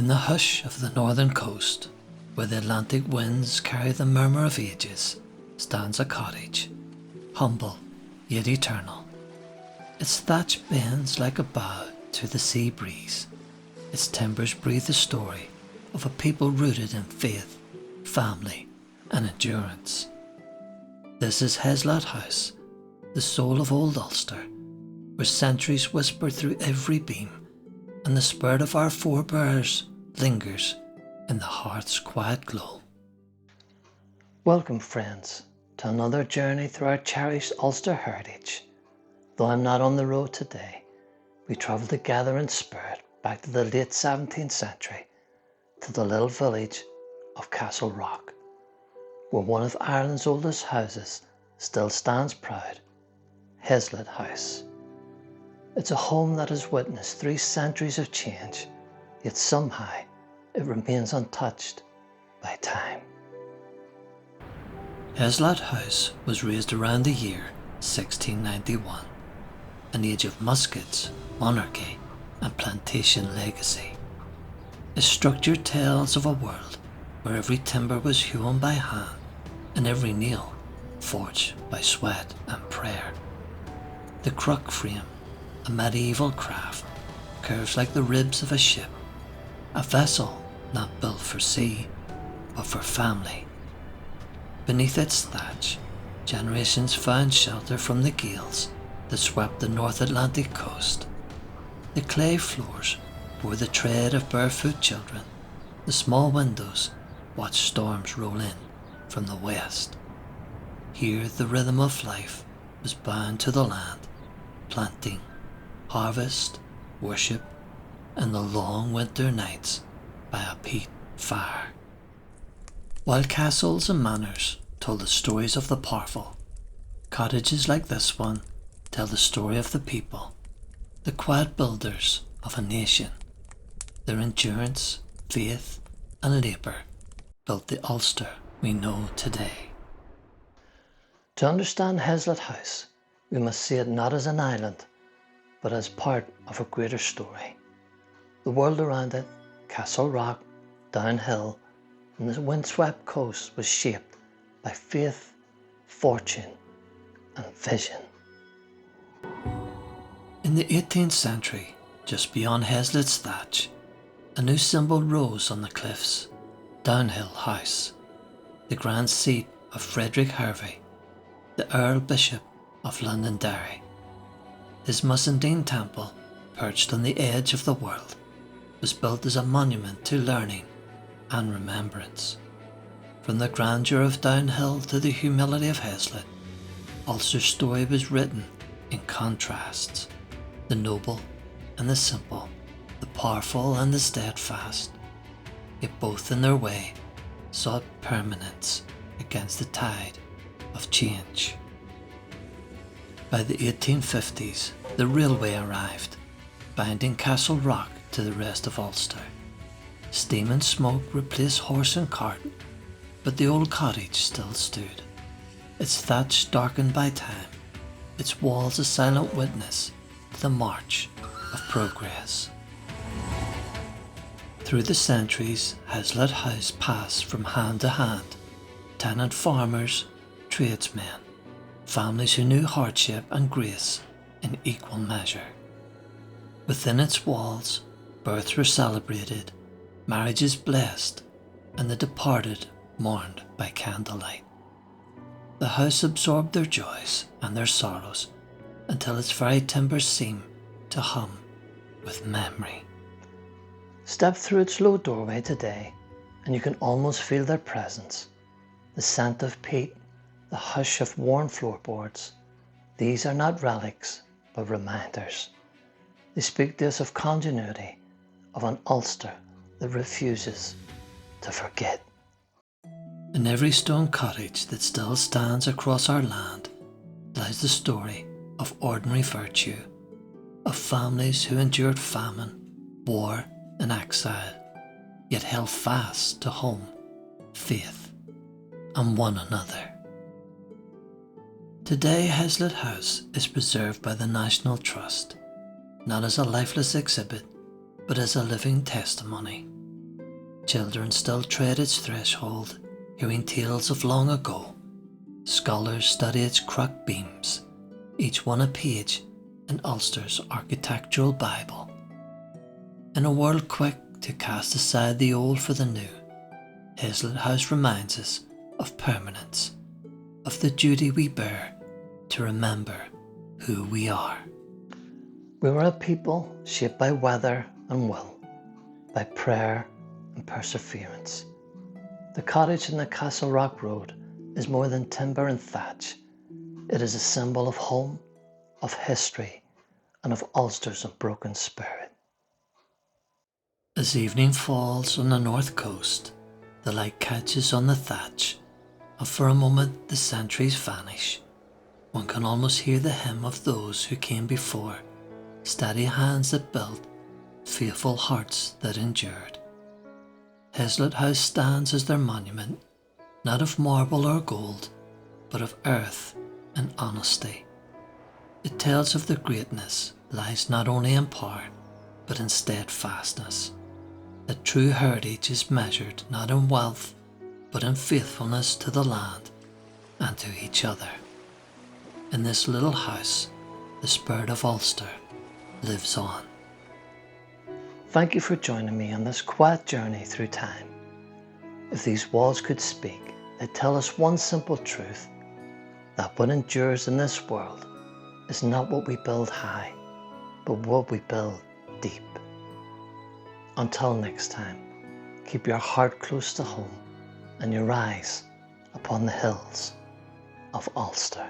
In the hush of the northern coast, where the Atlantic winds carry the murmur of ages, stands a cottage, humble yet eternal. Its thatch bends like a bow to the sea breeze. Its timbers breathe the story of a people rooted in faith, family and endurance. This is Hezlett House, the soul of old Ulster, where centuries whisper through every beam, and the spirit of our forebears lingers in the heart's quiet glow. Welcome, friends, to another journey through our cherished Ulster heritage. Though I'm not on the road today, we travel together in spirit back to the late 17th century, to the little village of Castlerock, where one of Ireland's oldest houses still stands proud, Hezlett House. It's a home that has witnessed 3 centuries of change, yet somehow it remains untouched by time. Hezlett House was raised around the year 1691, an age of muskets, monarchy and plantation legacy. Its structure tells of a world where every timber was hewn by hand and every nail forged by sweat and prayer. The crook frame, a medieval craft, curves like the ribs of a ship, a vessel not built for sea, but for family. Beneath its thatch, generations found shelter from the gales that swept the North Atlantic coast. The clay floors bore the tread of barefoot children. The small windows watched storms roll in from the west. Here the rhythm of life was bound to the land, planting, harvest, worship, and the long winter nights by a peat fire. While castles and manors told the stories of the powerful, cottages like this one tell the story of the people, the quiet builders of a nation. Their endurance, faith, and labour built the Ulster we know today. To understand Hezlett House, we must see it not as an island, but as part of a greater story. The world around it, Castlerock, downhill, and the windswept coast was shaped by faith, fortune, and vision. In the 18th century, just beyond Hezlett's thatch, a new symbol rose on the cliffs, Downhill House, the grand seat of Frederick Hervey, the Earl Bishop of Londonderry. His Mussenden Temple, perched on the edge of the world, was built as a monument to learning and remembrance. From the grandeur of Downhill to the humility of Hezlett, Ulster's story was written in contrasts, the noble and the simple, the powerful and the steadfast, yet both in their way sought permanence against the tide of change. By the 1850s, the railway arrived, binding Castlerock to the rest of Ulster. Steam and smoke replaced horse and cart, but the old cottage still stood, its thatch darkened by time, its walls a silent witness to the march of progress. Through the centuries, Hezlett House passed from hand to hand, tenant farmers, tradesmen, families who knew hardship and grace in equal measure. Within its walls, births were celebrated, marriages blessed, and the departed mourned by candlelight. The house absorbed their joys and their sorrows until its very timbers seemed to hum with memory. Step through its low doorway today and you can almost feel their presence. The scent of peat, the hush of worn floorboards. These are not relics, but reminders. They speak to us of continuity, of an Ulster that refuses to forget. In every stone cottage that still stands across our land lies the story of ordinary virtue, of families who endured famine, war and exile, yet held fast to home, faith and one another. Today Hezlett House is preserved by the National Trust, not as a lifeless exhibit, but as a living testimony, Children still tread its threshold, hearing tales of long ago. Scholars study its crucked beams, each one a page in Ulster's architectural Bible. In a world quick to cast aside the old for the new, Hezlett House reminds us of permanence, of the duty we bear to remember who we are. We were a people shaped by weather and will, by prayer and perseverance. The cottage in the Castlerock road is more than timber and thatch. It is a symbol of home, of history, and of Ulster's unbroken spirit. As evening falls on the north coast, the light catches on the thatch, and for a moment the centuries vanish. One can almost hear the hymn of those who came before, steady hands that built, faithful hearts that endured. Hezlett House stands as their monument, not of marble or gold, but of earth and honesty. It tells of the greatness lies not only in power, but in steadfastness. That true heritage is measured not in wealth, but in faithfulness to the land and to each other. In this little house, the spirit of Ulster lives on. Thank you for joining me on this quiet journey through time. If these walls could speak, they'd tell us one simple truth, that what endures in this world is not what we build high, but what we build deep. Until next time, keep your heart close to home and your eyes upon the hills of Ulster.